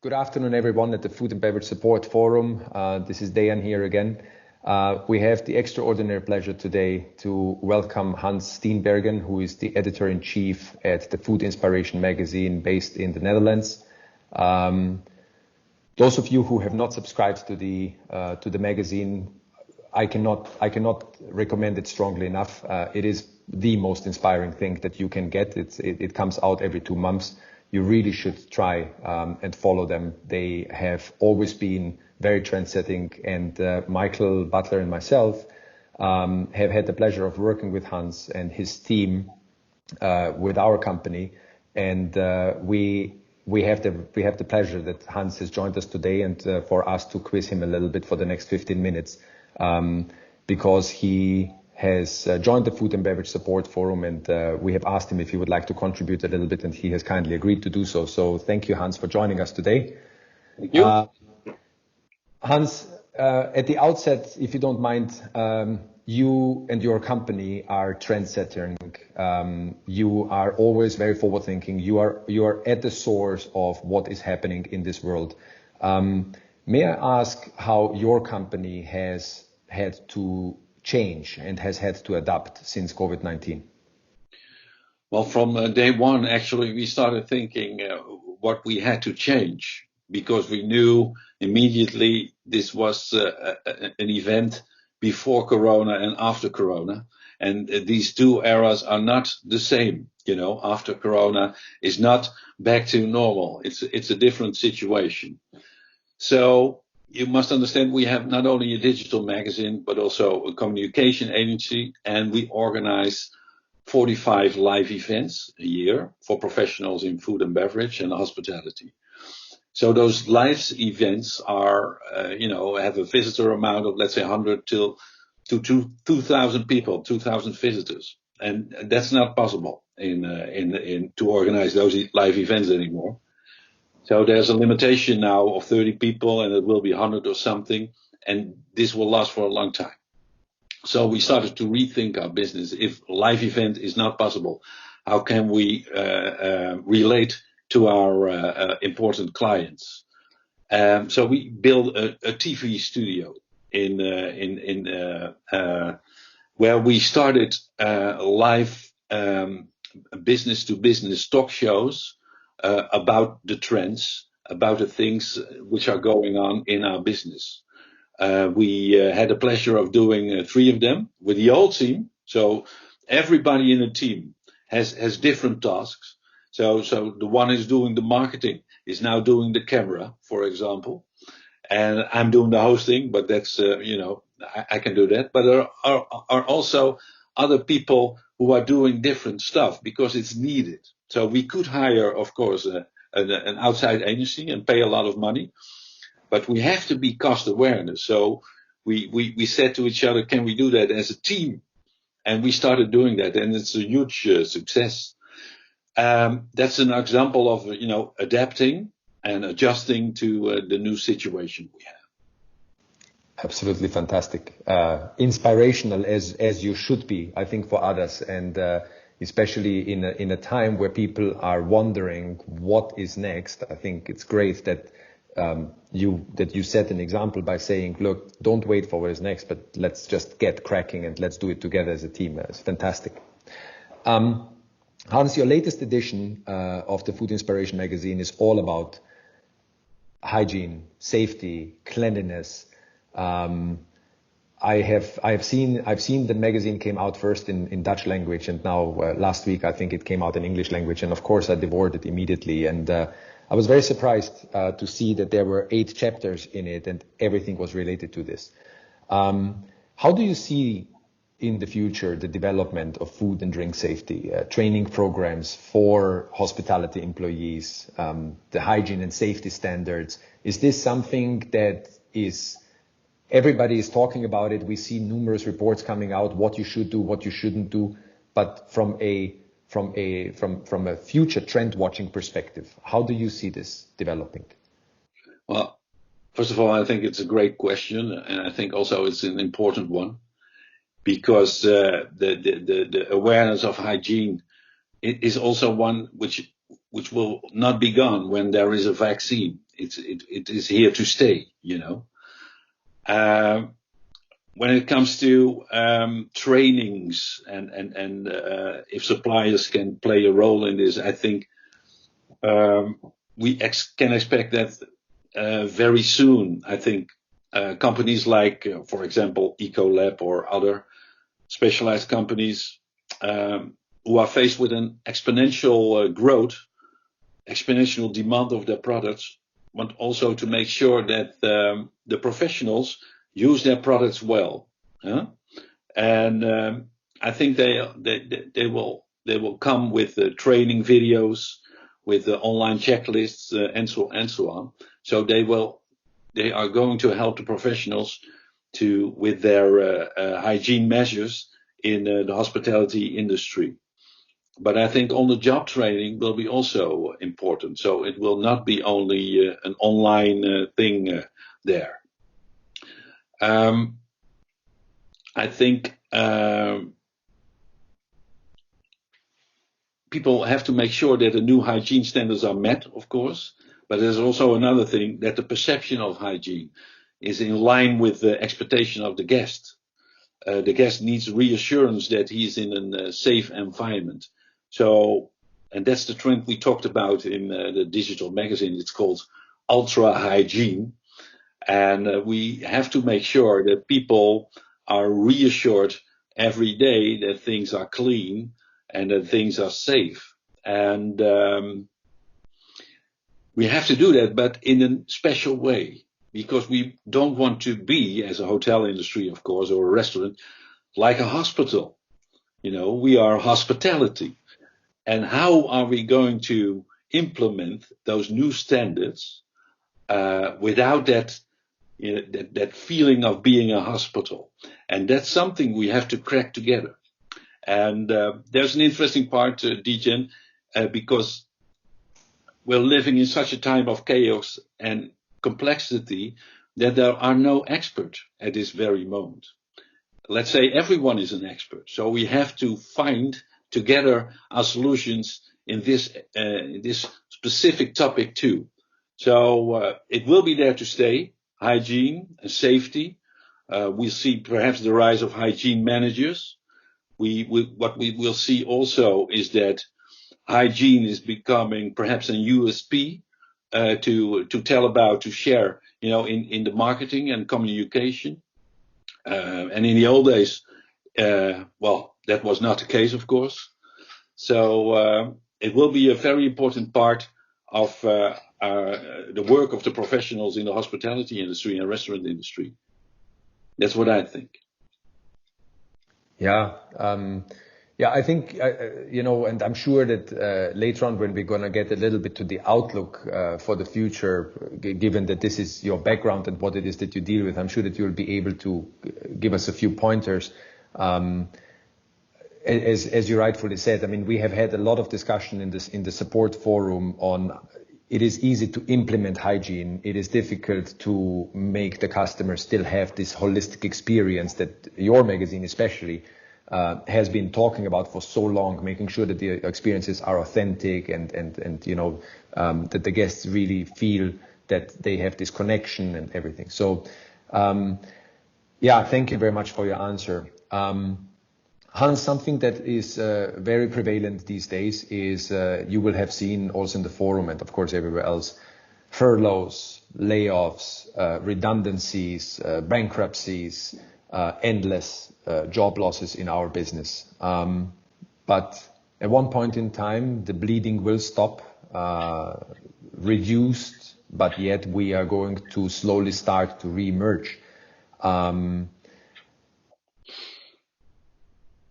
Good afternoon, everyone at the Food and Beverage Support Forum. This is Dejan here again. We have the extraordinary pleasure today to welcome Hans Steenbergen, who is the editor-in-chief at the Food Inspiration magazine based in the Netherlands. Those of you who have not subscribed to the magazine, I cannot recommend it strongly enough. It is the most inspiring thing that you can get. It comes out every 2 months. You really should try and follow them. They have always been very trend-setting, and Michael Butler and myself have had the pleasure of working with Hans and his team with our company, and we have the pleasure that Hans has joined us today, and for us to quiz him a little bit for the next 15 minutes, because he has joined the Food and Beverage Support Forum, and we have asked him if he would like to contribute a little bit, and he has kindly agreed to do so. So thank you, Hans, for joining us today. Thank you. Hans, at the outset, if you don't mind, you and your company are trend-setting. You are always very forward-thinking. You are at the source of what is happening in this world. May I ask how your company has had to change and has had to adapt since COVID-19? Well, from day one, actually, we started thinking what we had to change, because we knew immediately this was an event before Corona and after Corona. And these two eras are not the same. You know, after Corona is not back to normal. It's a different situation. So you must understand, we have not only a digital magazine, but also a communication agency, and we organize 45 live events a year for professionals in food and beverage and hospitality. So those live events are, have a visitor amount of, let's say, 100 to 2,000 people, 2,000 visitors. And that's not possible to organize those live events anymore. So there's a limitation now of 30 people, and it will be 100 or something, and this will last for a long time. So we started to rethink our business. If live event is not possible, how can we relate to our important clients? So we built a TV studio where we started live business-to-business talk shows about the trends, about the things which are going on in our business. We had the pleasure of doing 3 of them with the whole team. So everybody in the team has different tasks. So the one is doing the marketing, is now doing the camera, for example. And I'm doing the hosting, but that's, I can do that. But there are also other people who are doing different stuff because it's needed. So we could hire, of course, an outside agency and pay a lot of money, but we have to be cost awareness. So we said to each other, can we do that as a team? And we started doing that, and it's a huge success. That's an example of, adapting and adjusting to the new situation we have. Absolutely fantastic. Inspirational as you should be, I think, for others, and especially in a time where people are wondering what is next. I think it's great that you set an example by saying, look, don't wait for what is next, but let's just get cracking and let's do it together as a team. It's fantastic. Hans, your latest edition of the Food Inspiration magazine is all about hygiene, safety, cleanliness. I've seen the magazine came out first in Dutch language, and now last week I think it came out in English language, and of course I devoured it immediately, and I was very surprised to see that there were 8 chapters in it and everything was related to this. How do you see in the future the development of food and drink safety, training programs for hospitality employees, the hygiene and safety standards? Is this something that everybody is talking about it? We see numerous reports coming out, what you should do, what you shouldn't do. But from a future trend watching perspective, how do you see this developing? Well, first of all, I think it's a great question, and I think also it's an important one, because the awareness of hygiene is also one which will not be gone when there is a vaccine. it is here to stay, you know. When it comes to trainings and if suppliers can play a role in this, I think we can expect that very soon. I think companies like, for example, Ecolab or other specialized companies who are faced with an exponential growth, exponential demand of their products, want also to make sure that the professionals use their products well, huh? And I think they will come with training videos, with online checklists, and so on. So they are going to help the professionals with their hygiene measures in the hospitality industry. But I think on-the-job training will be also important. So it will not be only an online thing there. I think people have to make sure that the new hygiene standards are met, of course. But there's also another thing, that the perception of hygiene is in line with the expectation of the guest. The guest needs reassurance that he's in a safe environment. So, and that's the trend we talked about in the digital magazine. It's called ultra hygiene. And we have to make sure that people are reassured every day that things are clean and that things are safe. And we have to do that, but in a special way, because we don't want to be, as a hotel industry, of course, or a restaurant, like a hospital. You know, we are hospitality. And how are we going to implement those new standards without that, you know, that feeling of being a hospital? And that's something we have to crack together. And there's an interesting part, Dijen, because we're living in such a time of chaos and complexity that there are no experts at this very moment. Let's say everyone is an expert. So we have to find together our solutions in this specific topic too. So it will be there to stay, hygiene and safety. We see perhaps the rise of hygiene managers. What we will see also is that hygiene is becoming perhaps a USP to tell about, to share, you know, in the marketing and communication. And in the old days, well, that was not the case, of course. So it will be a very important part of the work of the professionals in the hospitality industry and restaurant industry. That's what I think. Yeah. Yeah, I think, you know, and I'm sure that later on when we're going to get a little bit to the outlook for the future, given that this is your background and what it is that you deal with, I'm sure that you'll be able to give us a few pointers. As you rightfully said, I mean, we have had a lot of discussion in the support forum on it is easy to implement hygiene. It is difficult to make the customer still have this holistic experience that your magazine especially has been talking about for so long, making sure that the experiences are authentic and you know, that the guests really feel that they have this connection and everything. So, yeah, thank you very much for your answer. Hans, something that is very prevalent these days is you will have seen also in the forum and of course everywhere else, furloughs, layoffs, redundancies, bankruptcies, endless job losses in our business. But at one point in time, the bleeding will stop, reduced, but yet we are going to slowly start to re-emerge.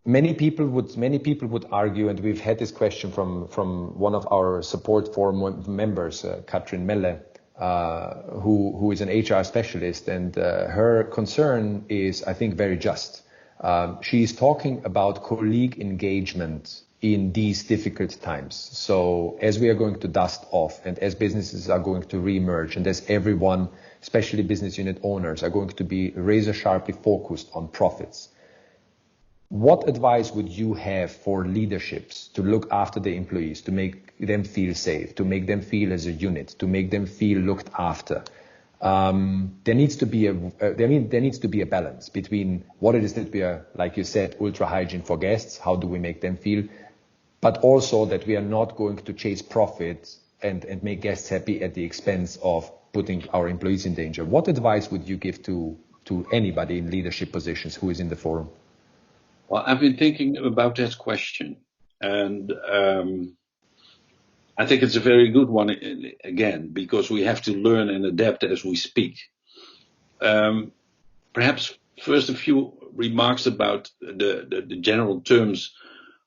Many people would argue, and we've had this question from one of our support forum members, Katrin Melle, who is an HR specialist, and her concern is, I think, very just. She is talking about colleague engagement in these difficult times. So as we are going to dust off and as businesses are going to re-emerge and as everyone, especially business unit owners, are going to be razor sharply focused on profits, What advice would you have for leaderships to look after the employees, to make them feel safe, to make them feel as a unit, to make them feel looked after? There needs to be a balance between what it is that we are, like you said, ultra hygiene for guests. How do we make them feel? But also that we are not going to chase profit and make guests happy at the expense of putting our employees in danger. What advice would you give to anybody in leadership positions who is in the forum? Well, I've been thinking about that question, and I think it's a very good one again, because we have to learn and adapt as we speak. Perhaps first a few remarks about the general terms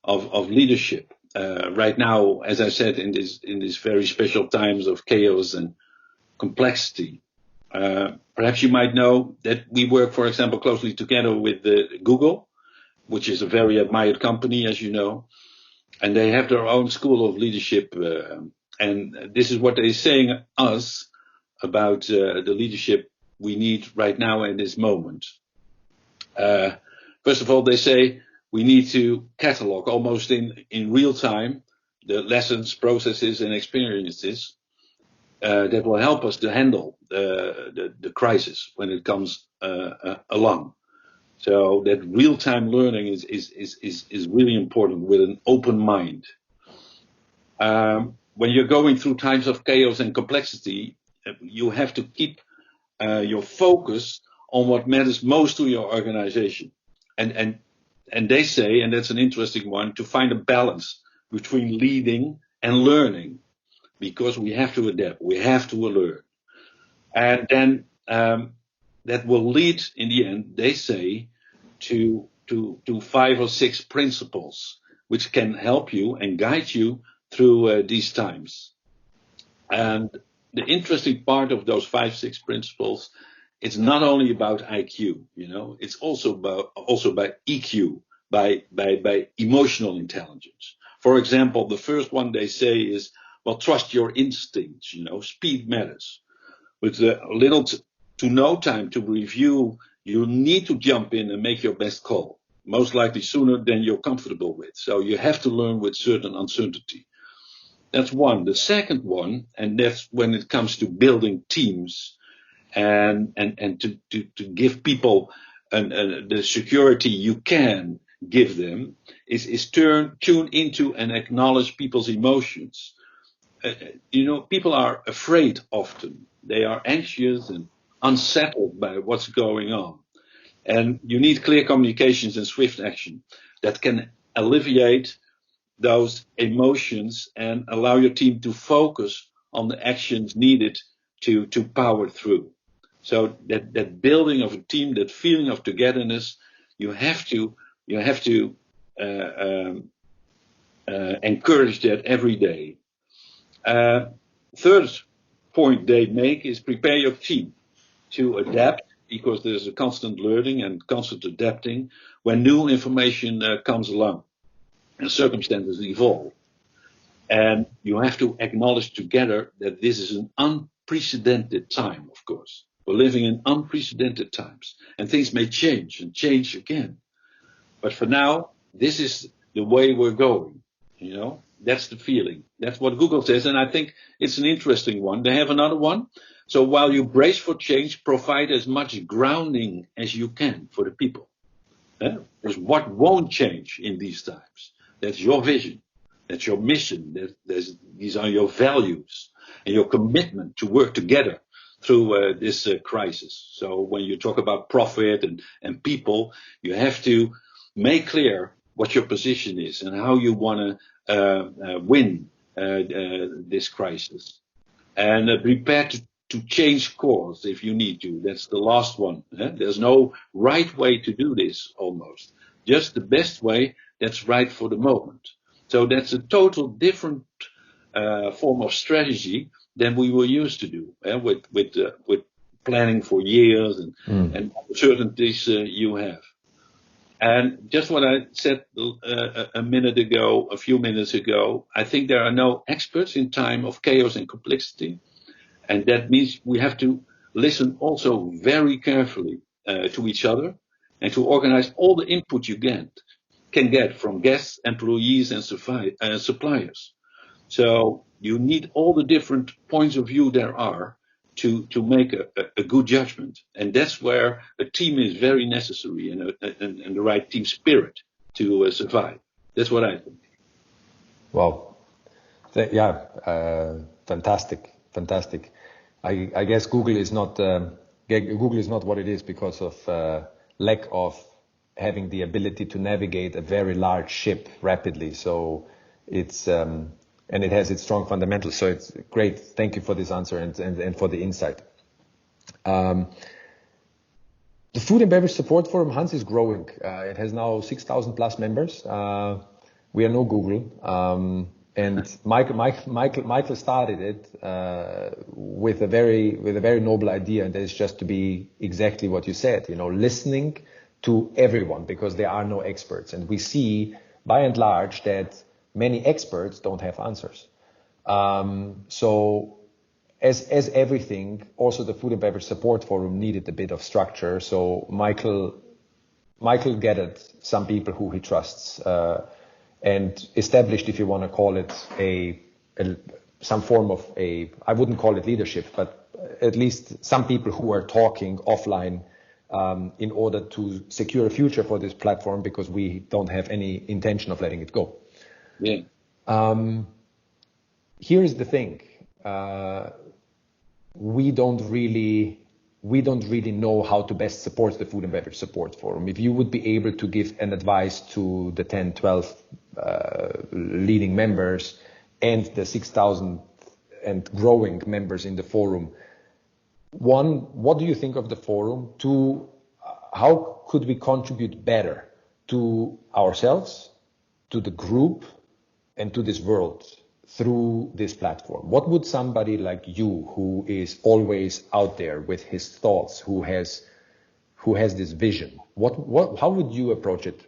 of leadership. Right now, as I said, in these very special times of chaos and complexity, perhaps you might know that we work, for example, closely together with Google, which is a very admired company, as you know, and they have their own school of leadership. And this is what they're saying us about the leadership we need right now in this moment. First of all, they say we need to catalog almost in real time the lessons, processes, and experiences that will help us to handle the crisis when it comes along. So that real-time learning is really important with an open mind. When you're going through times of chaos and complexity, you have to keep your focus on what matters most to your organization. And they say, and that's an interesting one, to find a balance between leading and learning, because we have to adapt, we have to learn. And then that will lead, in the end, they say, to 5 or 6 principles which can help you and guide you through these times. And the interesting part of those 5, 6 principles, it's not only about IQ, it's also about EQ, by emotional intelligence. For example, the first one they say is, well, trust your instincts, speed matters. With little to no time to review, you need to jump in and make your best call, most likely sooner than you're comfortable with. So you have to learn with certain uncertainty. That's one. The second one, and that's when it comes to building teams and to give people the security you can give them, is tune into and acknowledge people's emotions. People are afraid often. They are anxious and unsettled by what's going on. And you need clear communications and swift action that can alleviate those emotions and allow your team to focus on the actions needed to power through. So that building of a team, that feeling of togetherness, you have to encourage that every day. Third point they make is prepare your team to adapt, because there's a constant learning and constant adapting when new information comes along and circumstances evolve. And you have to acknowledge together that this is an unprecedented time, of course. We're living in unprecedented times, and things may change and change again. But for now, this is the way we're going, That's the feeling. That's what Google says, and I think it's an interesting one. They have another one. So while you brace for change, provide as much grounding as you can for the people. Because what won't change in these times? That's your vision. That's your mission. These are your values and your commitment to work together through this crisis. So when you talk about profit and people, you have to make clear what your position is and how you want to win this crisis. And prepare to change course if you need to. That's the last one. There's no right way to do this, almost. Just the best way that's right for the moment. So that's a total different form of strategy than we were used to do, with planning for years and uncertainties you have. And just what I said a few minutes ago, I think there are no experts in time of chaos and complexity. And that means we have to listen also very carefully to each other and to organize all the input you get can get from guests, employees, and suppliers. So you need all the different points of view there are to make a good judgment. And that's where a team is very necessary, and the right team spirit to survive. That's what I think. Well, fantastic. I guess Google is not what it is because of lack of having the ability to navigate a very large ship rapidly. So it's and it has its strong fundamentals. So it's great. Thank you for this answer and for the insight. The Food and Beverage Support Forum, Hans, is growing. It has now 6,000 plus members. We are no Google. And Michael started it with a very noble idea, and that is just to be exactly what you said. Listening to everyone, because there are no experts, and we see by and large that many experts don't have answers. So as everything, also the Food and Beverage Support Forum needed a bit of structure. So Michael gathered some people who he trusts. And established, if you want to call it some form of I wouldn't call it leadership, but at least some people who are talking offline in order to secure a future for this platform, because we don't have any intention of letting it go. Yeah. Here is the thing: we don't really know how to best support the Food and Beverage Support Forum. If you would be able to give an advice to the 10, 12 leading members and the 6,000 and growing members in the forum, one, what do you think of the forum? Two, how could we contribute better to ourselves, to the group, and to this world through this platform? What would somebody like you, who is always out there with his thoughts, who has this vision, how would you approach it?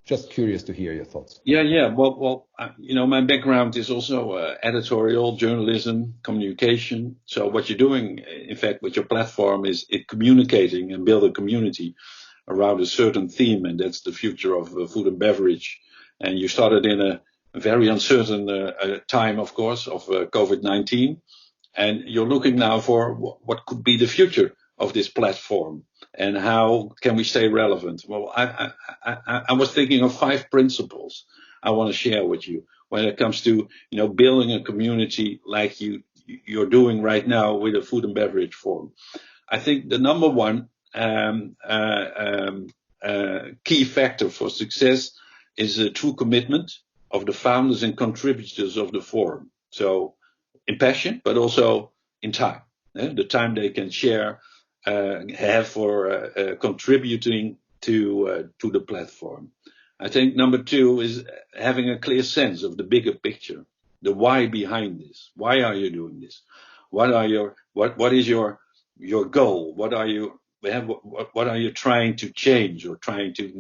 Just curious to hear your thoughts. Yeah. Well, my background is also editorial, journalism, communication. So what you're doing, in fact, with your platform is communicating and build a community around a certain theme, and that's the future of food and beverage. And you started in a very uncertain time, of course, of COVID-19, and you're looking now for what could be the future of this platform and how can we stay relevant. Well, I was thinking of 5 principles I want to share with you when it comes to building a community like you're doing right now with a food and beverage forum. I think the number one key factor for success is a true commitment of the founders and contributors of the forum. So in passion, but also in time, the time they can share, have for contributing to the platform. I think number 2 is having a clear sense of the bigger picture, the why behind this. Why are you doing this? What is your goal? What are you trying to change or trying to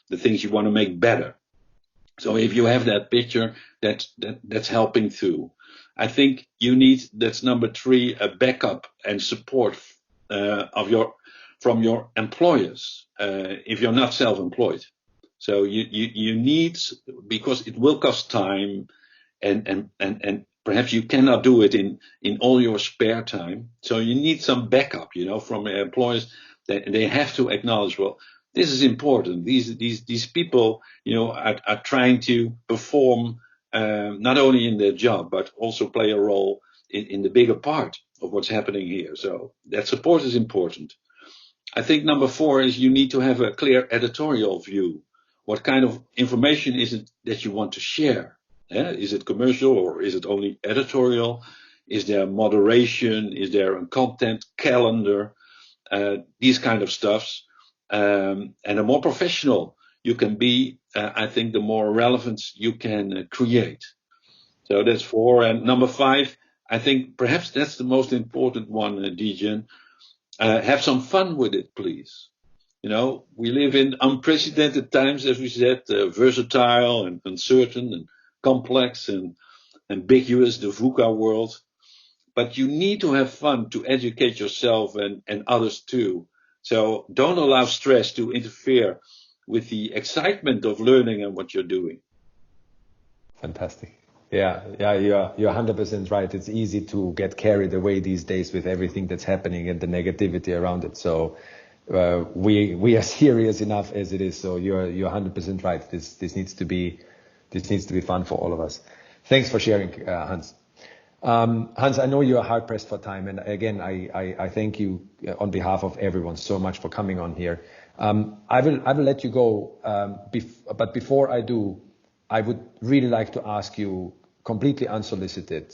the things you want to make better? So if you have that picture, that's helping through. I think you need, that's number 3, a backup and support from your employers if you're not self-employed. So you need, because it will cost time and perhaps you cannot do it in all your spare time. So you need some backup, from employers. They have to acknowledge, well, this is important. These people, are trying to perform not only in their job, but also play a role in the bigger part of what's happening here. So that support is important. I think number 4 is you need to have a clear editorial view. What kind of information is it that you want to share? Is it commercial or is it only editorial? Is there moderation? Is there a content calendar? These kind of stuffs. And the more professional you can be, I think the more relevance you can create. So that's 4. And number 5, I think perhaps that's the most important one, Dijan. Have some fun with it, please. We live in unprecedented times, as we said, versatile and uncertain and complex and ambiguous, the VUCA world. But you need to have fun to educate yourself and others too. So don't allow stress to interfere with the excitement of learning and what you're doing. Fantastic. Yeah, you're 100% right. It's easy to get carried away these days with everything that's happening and the negativity around it. So we are serious enough as it is. So you're 100% right. This needs to be fun for all of us. Thanks for sharing, Hans. Hans, I know you are hard pressed for time, and again, I thank you on behalf of everyone so much for coming on here. I will let you go, but before I do, I would really like to ask you, completely unsolicited,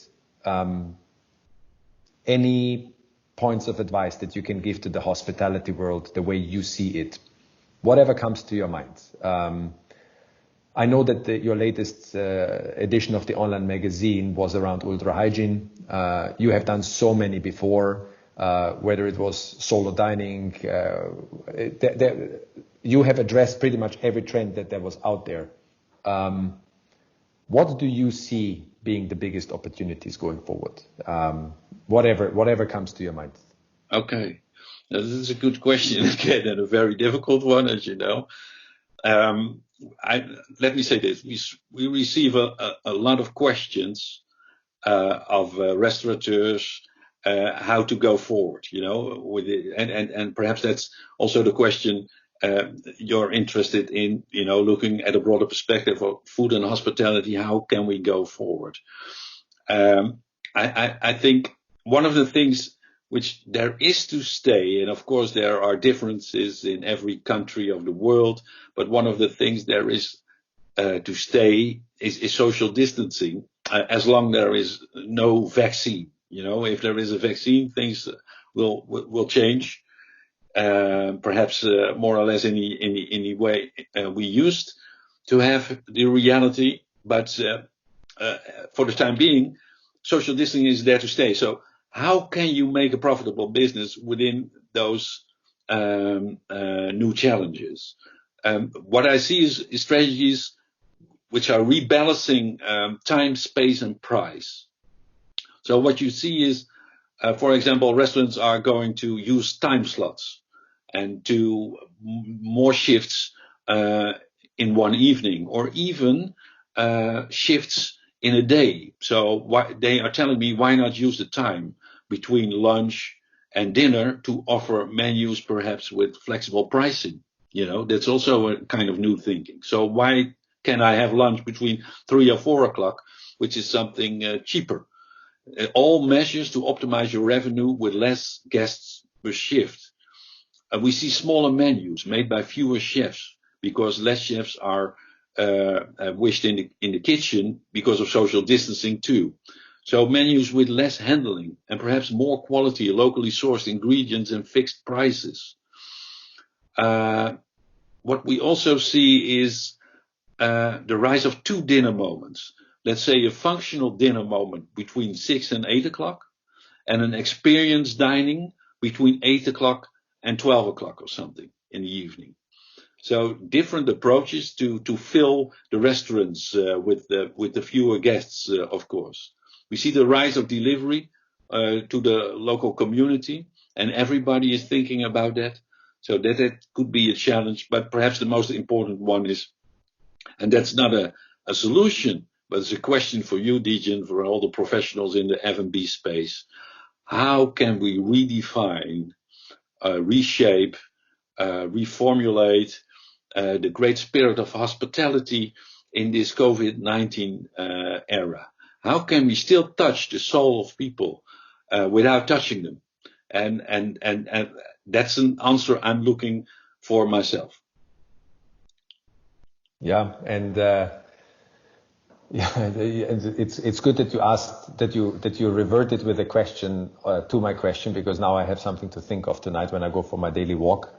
any points of advice that you can give to the hospitality world, the way you see it, whatever comes to your mind. I know that your latest edition of the online magazine was around ultra hygiene. You have done so many before, whether it was solo dining. You have addressed pretty much every trend that there was out there. What do you see being the biggest opportunities going forward? Whatever comes to your mind. Okay, now, this is a good question again, and a very difficult one, as you know. Let me say this: we receive a lot of questions of restaurateurs how to go forward. You know, with it, and perhaps that's also the question. You're interested in, you know, looking at a broader perspective of food and hospitality. How can we go forward? I think one of the things which there is to stay, and of course there are differences in every country of the world, but one of the things there is to stay is social distancing, as long there is no vaccine. You know, if there is a vaccine, things will change. Perhaps more or less any way we used to have the reality, but for the time being, social distancing is there to stay. So how can you make a profitable business within those new challenges? What I see is strategies which are rebalancing time, space, and price. So what you see is, for example, restaurants are going to use time slots and do more shifts in one evening, or even shifts in a day. So they are telling me, why not use the time between lunch and dinner to offer menus perhaps with flexible pricing? You know, that's also a kind of new thinking. So why can I have lunch between 3 or 4 o'clock, which is something cheaper? All measures to optimize your revenue with less guests per shift. We see smaller menus made by fewer chefs because less chefs are wished in the kitchen because of social distancing too. So menus with less handling and perhaps more quality, locally sourced ingredients and fixed prices. What we also see is the rise of 2 dinner moments. Let's say a functional dinner moment between 6 and 8 o'clock, and an experience dining between 8 o'clock and 12 o'clock or something in the evening. So different approaches to fill the restaurants with the fewer guests, of course. We see the rise of delivery to the local community, and everybody is thinking about that. So that could be a challenge, but perhaps the most important one is, and that's not a solution, but it's a question for you, Dijan, for all the professionals in the F&B space. How can we redefine, reshape, reformulate the great spirit of hospitality in this COVID-19 era? How can we still touch the soul of people without touching them? And that's an answer I'm looking for myself. Yeah, and it's good that you asked, that you reverted with a question to my question, because now I have something to think of tonight when I go for my daily walk.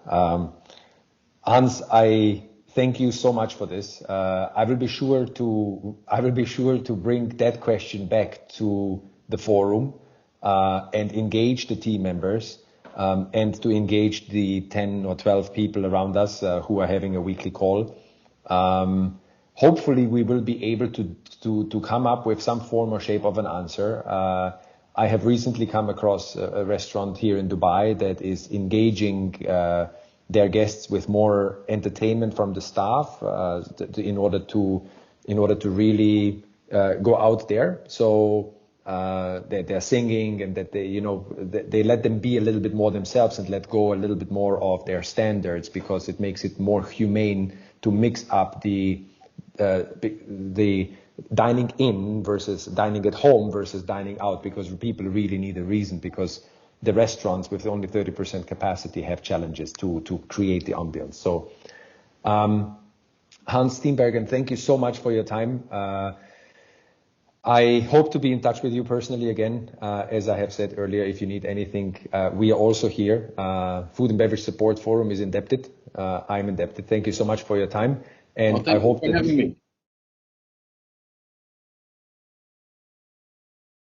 Hans, I thank you so much for this. I will be sure to bring that question back to the forum and engage the team members and to engage the 10 or 12 people around us who are having a weekly call. Hopefully we will be able to come up with some form or shape of an answer. I have recently come across a restaurant here in Dubai that is engaging their guests with more entertainment from the staff in order to really go out there. So they're singing, and that they let them be a little bit more themselves and let go a little bit more of their standards, because it makes it more humane to mix up the dining in versus dining at home versus dining out, because people really need a reason, because the restaurants with only 30% capacity have challenges to create the ambience. So Hans Steenbergen, thank you so much for your time. I hope to be in touch with you personally again. As I have said earlier, if you need anything, we are also here. Food and Beverage Support Forum is indebted. I'm indebted. Thank you so much for your time. And I hope for having me.